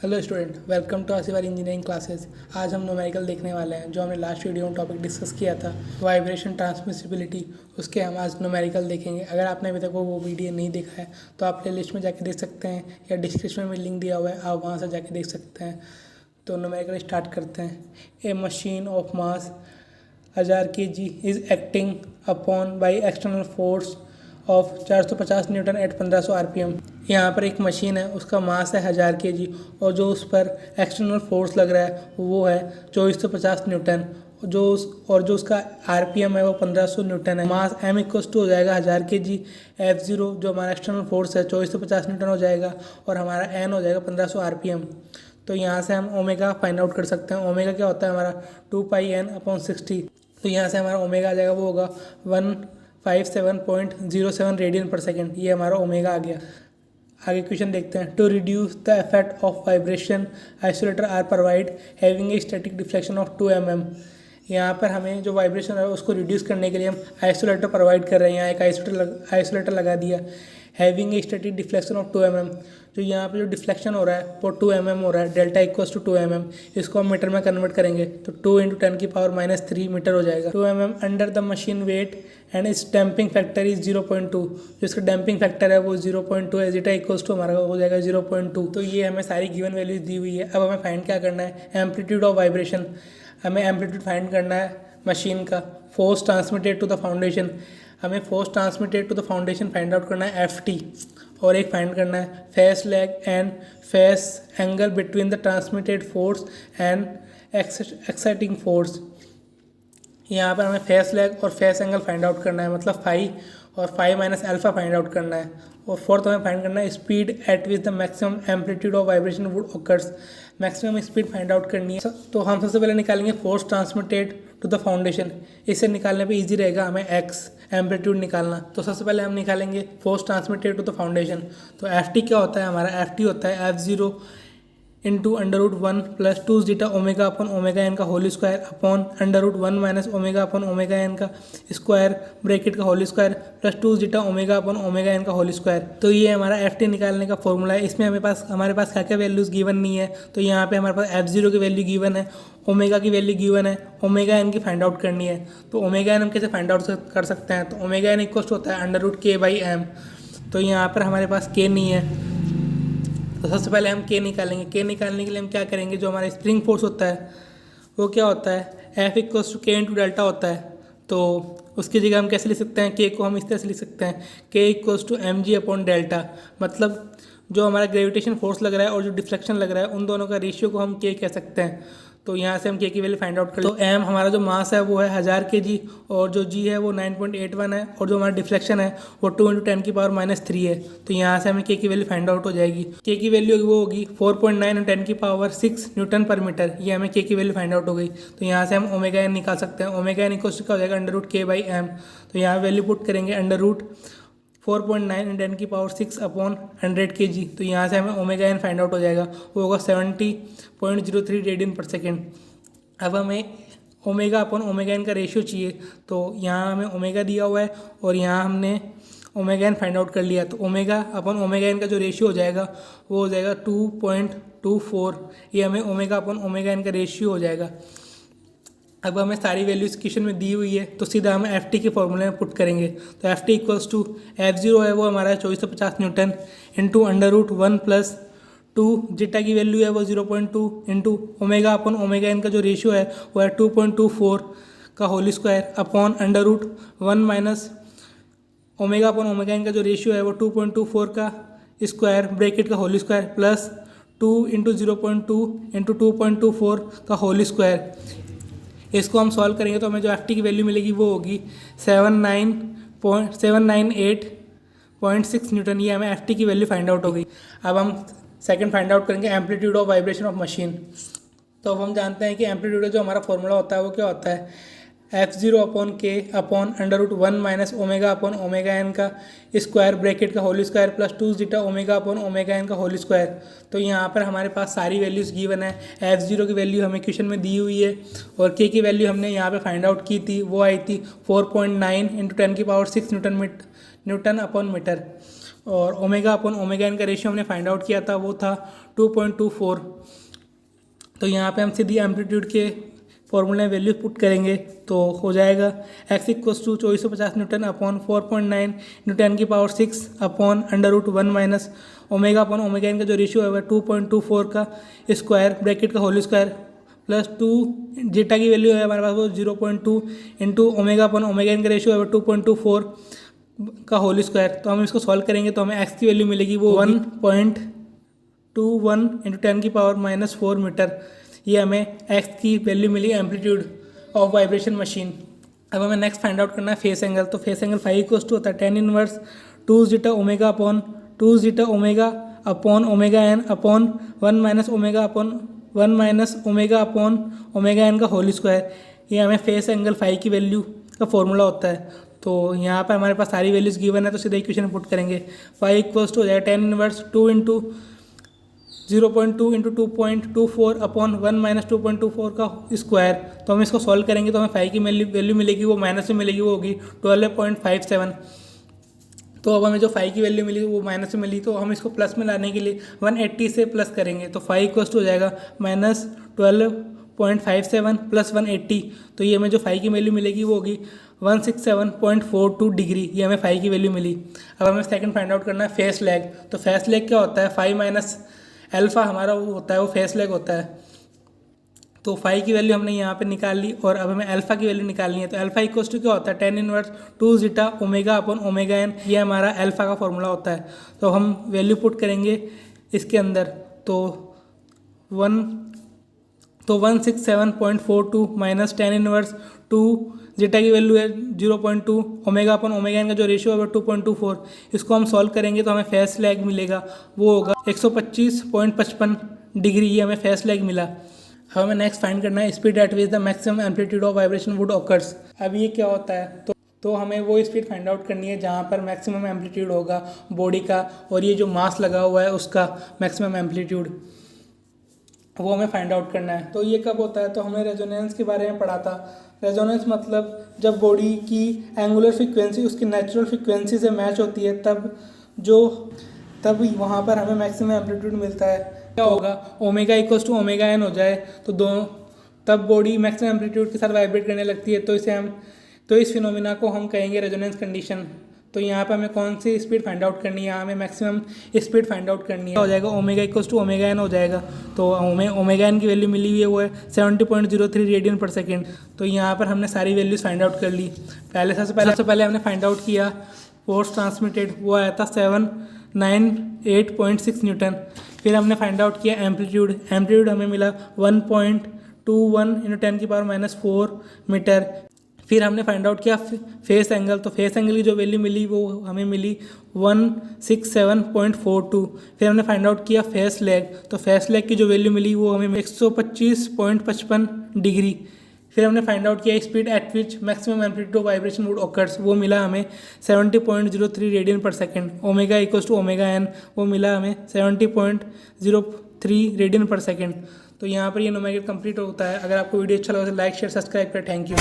Hello student, welcome to Asif engineering classes. आज हम numerical देखने वाले हैं। जो हमने लास्ट वीडियो में टॉपिक डिस्कस किया था वाइब्रेशन ट्रांसमिसिबिलिटी, उसके हम आज न्यूमेरिकल देखेंगे। अगर आपने अभी तक वो वीडियो नहीं देखा है तो आप प्ले लिस्ट में जाके देख सकते हैं या डिस्क्रिप्शन में लिंक दिया हुआ है, आप वहाँ से जाके देख सकते हैं। तो न्यूमेरिकल स्टार्ट करते हैं। A machine of mass 1000 kg is acting upon by external force of 450 newton at 1500 RPM। यहाँ पर एक मशीन है, उसका मास है 1000 kg और जो उस पर एक्सटर्नल फोर्स लग रहा है वो है 2450 न्यूटन। जो उसका RPM है वो 1500 न्यूटन है। मास m इक्वस टू हो जाएगा 1000 kg, F0 जो हमारा एक्सटर्नल फोर्स है 2450 न्यूटन हो जाएगा और हमारा n हो जाएगा 1500 RPM। तो यहाँ से हम ओमेगा फाइंड आउट कर सकते हैं। ओमेगा क्या होता है हमारा 2πn/60। तो यहाँ से हमारा ओमेगा आ जाएगा, वो होगा 157.07 रेडियन पर सेकेंड। ये हमारा ओमेगा आ गया। आगे क्वेश्चन देखते हैं। To reduce the effect of vibration isolator are provide having a static deflection of 2 mm। यहाँ पर हमें जो वाइब्रेशन है उसको रिड्यूस करने के लिए हम आइसोलेटर प्रोवाइड कर रहे हैं। यहाँ एक आइसोलेटर लगा दिया। Having a static deflection of 2 mm। जो यहाँ पे जो डिफ्लेक्शन हो रहा है वो 2 mm हो रहा है। Delta equals to 2 mm। इसको हम मीटर में कन्वर्ट करेंगे तो 2 × 10⁻³ मीटर हो जाएगा। 2 mm under the machine weight and इस डैम्पिंग फैक्टर इज 0.2। जो इसका डैम्पिंग फैक्टर है वो 0.2 है। जीटा इक्वल्स टू हमारा हो जाएगा 0.2। तो ये हमें सारी गिवन वैल्यूज दी हुई है। अब हमें फाइंड क्या करना है, एम्पलीट्यूड ऑफ वाइब्रेशन। हमें एम्पलीट्यूड फाइंड करना है मशीन का। Force transmitted to the foundation, हमें force transmitted to the foundation find out करना है FT। और एक फाइंड करना है phase lag and phase angle between the transmitted force and exciting force. यहाँ पर हमें फेस लैग और फेस एंगल फाइंड आउट करना है, मतलब फाई और phi minus alpha find out करना है। और फोर्थ हमें फाइंड करना है speed at which the maximum amplitude of vibration would occurs. Maximum speed find out करनी है। तो हम सबसे पहले निकालेंगे force transmitted to the foundation. इसे निकालने पे इजी रहेगा हमें एक्स एम्पलीट्यूड निकालना। तो सबसे पहले हम निकालेंगे force transmitted to the foundation. तो FT क्या होता है हमारा, FT होता है F0 into √1 + 2 zeta omega upon omega n का whole square upon √1 - omega upon omega n का स्क्वायर ब्रैकेट का whole square plus 2 zeta omega upon omega n का होल स्क्वायर। तो ये हमारा FT निकालने का फॉर्मूला है। इसमें हमारे पास क्या क्या वैल्यूज़ गिवन नहीं है। तो यहाँ पे हमारे पास F0 की वैल्यू गिवन है, ओमेगा की वैल्यू गिवन है, ओमेगा एन की फाइंड आउट करनी है। तो ओमेगा एन हम कैसे फाइंड आउट कर सकते हैं, तो ओमेगा एन इक्वल होता है √k/m। तो यहाँ पर हमारे पास k नहीं है। तो सबसे पहले हम K निकालेंगे। K निकालने के लिए हम क्या करेंगे, जो हमारा स्प्रिंग फोर्स होता है वो क्या होता है, F = K × डेल्टा होता है। तो उसकी जगह हम कैसे लिख सकते हैं, K को हम इस तरह से लिख सकते हैं K = mg/डेल्टा। मतलब जो हमारा ग्रेविटेशन फोर्स लग रहा है और जो डिफ्लेक्शन लग रहा है उन दोनों का रेशियो को हम K कह सकते हैं। तो यहाँ से हम K की वैल्यू फाइंड आउट कर लें। तो m हमारा जो मास है वो है 1000 kg और जो g है वो 9.81 है और जो हमारा डिफ्लेक्शन है वो 2 × 10⁻³ है। तो यहाँ से हमें K की वैल्यू फाइंड आउट हो जाएगी। K की वैल्यू वो होगी 4.9 × 10⁻6 न्यूटन पर मीटर। ये हमें K की वैल्यू फाइंड आउट हो गई। तो यहाँ से हम ओमेगा एन निकाल सकते हैं। ओमेगा एन इक्वल क्या हो जाएगा, √k/m। तो यहाँ वैल्यू पुट करेंगे √4.9 × 10⁻6 अपॉन 100 kg। तो यहाँ से हमें ओमेगा एन फाइंड आउट हो जाएगा, वो होगा 70.03 रेडियन पर सेकेंड। अब हमें ओमेगा अपन ओमेगा एन का रेशियो चाहिए। तो यहाँ हमें ओमेगा दिया हुआ है और यहाँ हमने ओमेगा एन फाइंड आउट कर लिया। तो ओमेगा अपन ओमेगा एन का जो रेशियो हो जाएगा वो हो जाएगा 2.24। ये हमें ओमेगा अपन ओमेगा एन का रेशियो हो जाएगा। अब हमें सारी वैल्यूज क्वेश्चन में दी हुई है तो सीधा हम FT के फॉर्मूले में पुट करेंगे। तो FT = F0 है वो हमारा 2450 न्यूटन इंटू √1 + 2 जीटा की वैल्यू है वो 0.2 into omega upon omega n का जो रेशियो है वो है 2.24 का whole square upon √1 - omega upon omega n का जो रेशियो है वो 2.24 का स्क्वायर ब्रैकेट का होल स्क्वायर प्लस 2 × 0.2 इंटू 2.24 का होल स्क्वायर। इसको हम सॉल्व करेंगे तो हमें जो FT की वैल्यू मिलेगी वो होगी 798.6 न्यूटन। ये हमें FT की वैल्यू फाइंड आउट हो गई। अब हम सेकंड फाइंड आउट करेंगे amplitude of vibration of machine. तो अब हम जानते हैं कि एम्पलीट्यूड का जो हमारा फॉर्मूला होता है वो क्या होता है, F0/K upon √1 - omega upon omega n का स्क्वायर ब्रैकेट का whole square plus 2 zeta omega upon omega n का होल स्क्वायर। तो यहाँ पर हमारे पास सारी वैल्यूज़ गिवन है। F0 की वैल्यू हमें क्वेश्चन में दी हुई है और K की वैल्यू हमने यहाँ पे फाइंड आउट की थी, वो आई थी 4.9 × 10⁻6 न्यूटन अपन मीटर। और ओमेगा अपॉन ओमेगा एन का रेशियो हमने फाइंड आउट किया था, वो था 2.24। तो यहाँ पे हम सीधी एम्पलीट्यूड के फॉर्मूले में वैल्यू पुट करेंगे तो हो जाएगा x equals to 2450 newton upon 4.9 newton की power 6 upon √1 minus omega upon omega n का जो रेशियो है वह 2.24 का स्क्वायर ब्रैकेट का होल स्क्वायर प्लस 2 जीटा की वैल्यू है हमारे पास वो 0.2 into omega upon omega n का रेशियो है 2.24 का होल स्क्वायर। तो हम इसको सॉल्व करेंगे तो हमें x की वैल्यू मिलेगी वो 1.21 इंटू 10 की पावर -4 मीटर। ये हमें x की वैल्यू मिली एम्पलीट्यूड ऑफ वाइब्रेशन मशीन। अब हमें नेक्स्ट फाइंड आउट करना है फेस एंगल। तो phase angle five equals to होता है tan inverse 2 zeta omega upon 2 zeta omega upon omega n upon 1 minus omega upon 1 minus omega upon omega n का whole square. ये हमें phase angle five की value का formula होता है। तो यहाँ पर हमारे पास सारी वैल्यूज़ गिवन है तो सीधे इक्वेशन पुट करेंगे। फाइव इक्वल्स टू हो जाएगा tan inverse 2 into 0.2 into 2.24 upon 1 minus 2.24 का स्क्वायर। तो हम इसको सॉल्व करेंगे तो हमें फाइव की वैल्यू मिलेगी वो माइनस में मिलेगी, वो होगी 12.57। तो अब हमें जो फाइव की वैल्यू मिली वो माइनस में मिली, तो हम इसको प्लस में लाने के लिए 180 से प्लस करेंगे। तो फाइव इक्वल्स टू हो जाएगा -12.57 प्लस 180। तो ये हमें जो फाइव की वैल्यू मिलेगी वो होगी 167.42 डिग्री। ये हमें फाइव की वैल्यू मिली। अब हमें सेकंड फाइंड आउट करना है फेस लैग। तो फेस लैग क्या होता है, 5 माइनस अल्फ़ा हमारा वो होता है, वो फेस लैग होता है। तो फाइव की वैल्यू हमने यहाँ पे निकाल ली और अब हमें अल्फ़ा की वैल्यू निकालनी है। तो अल्फ़ा इक्वल्स टू क्या होता है, tan inverse 2 zeta omega upon omega n. ये हमारा अल्फ़ा का फॉर्मूला होता है। तो हम वैल्यू पुट करेंगे इसके अंदर तो 167.42 माइनस tan इनवर्स 2 जीटा की वैल्यू है 0.2 ओमेगा अपन ओमेगा एन का जो रेशियो है 2.24। इसको हम सॉल्व करेंगे तो हमें फेस लैग मिलेगा, वो होगा 125.55 डिग्री। ये हमें फेस लैग मिला। अब हमें नेक्स्ट फाइंड करना है speed at which the maximum amplitude of vibration would occurs. अब ये क्या होता है, तो हमें वो स्पीड फाइंड आउट करनी है जहाँ पर मैक्सिमम एम्पलीट्यूड होगा बॉडी का और ये जो मास लगा हुआ है उसका मैक्सिमम एम्पलीट्यूड, वो हमें फाइंड आउट करना है। तो ये कब होता है, तो हमने रेजोनेंस के बारे में पढ़ा था। रेजोनेंस मतलब जब बॉडी की एंगुलर फ्रीक्वेंसी उसकी नेचुरल फ्रीक्वेंसी से मैच होती है तब वहाँ पर हमें मैक्सिमम एम्पलीट्यूड मिलता है। क्या होगा, omega equals to omega n हो जाए तब बॉडी मैक्सिमम एम्पलीट्यूड के साथ वाइब्रेट करने लगती है। तो इस फिनोमिना को हम कहेंगे रेजोनेंस कंडीशन। तो यहाँ पे हमें कौन सी स्पीड फाइंड आउट करनी है, हमें मैक्सिमम स्पीड फाइंड आउट करनी है। हो जाएगा omega equals to omega n हो जाएगा। तो ओमेगा एन की वैल्यू मिली हुई है वो है 70.03 रेडियन पर सेकेंड। तो यहाँ पर हमने सारी वैल्यूज़ फाइंड आउट कर ली। सबसे पहले हमने फाइंड आउट किया फोर्स ट्रांसमिटेड, वो आया था 798.6 न्यूटन। फिर हमने फाइंड आउट किया एम्पलीट्यूड हमें मिला 1.21 इंटू 10 की पावर -4 मीटर। फिर हमने फाइंड आउट किया फेस एंगल। तो फेस एंगल की जो वैल्यू मिली वो हमें मिली 167.42। फिर हमने फाइंड आउट किया फेस लैग। तो फेस लैग की जो वैल्यू मिली वो हमें 125.55 डिग्री। फिर हमने फाइंड आउट किया speed at which maximum amplitude of vibration would occurs, वो मिला हमें 70.03 radian per second. Omega equals to omega n, वो मिला हमें 70.03 रेडियन पर सेकेंड। तो यहाँ पर ये न्यूमेरिकल कंप्लीट होता है। अगर आपको वीडियो अच्छा लगा तो लाइक शेयर सब्सक्राइब करें। Thank you.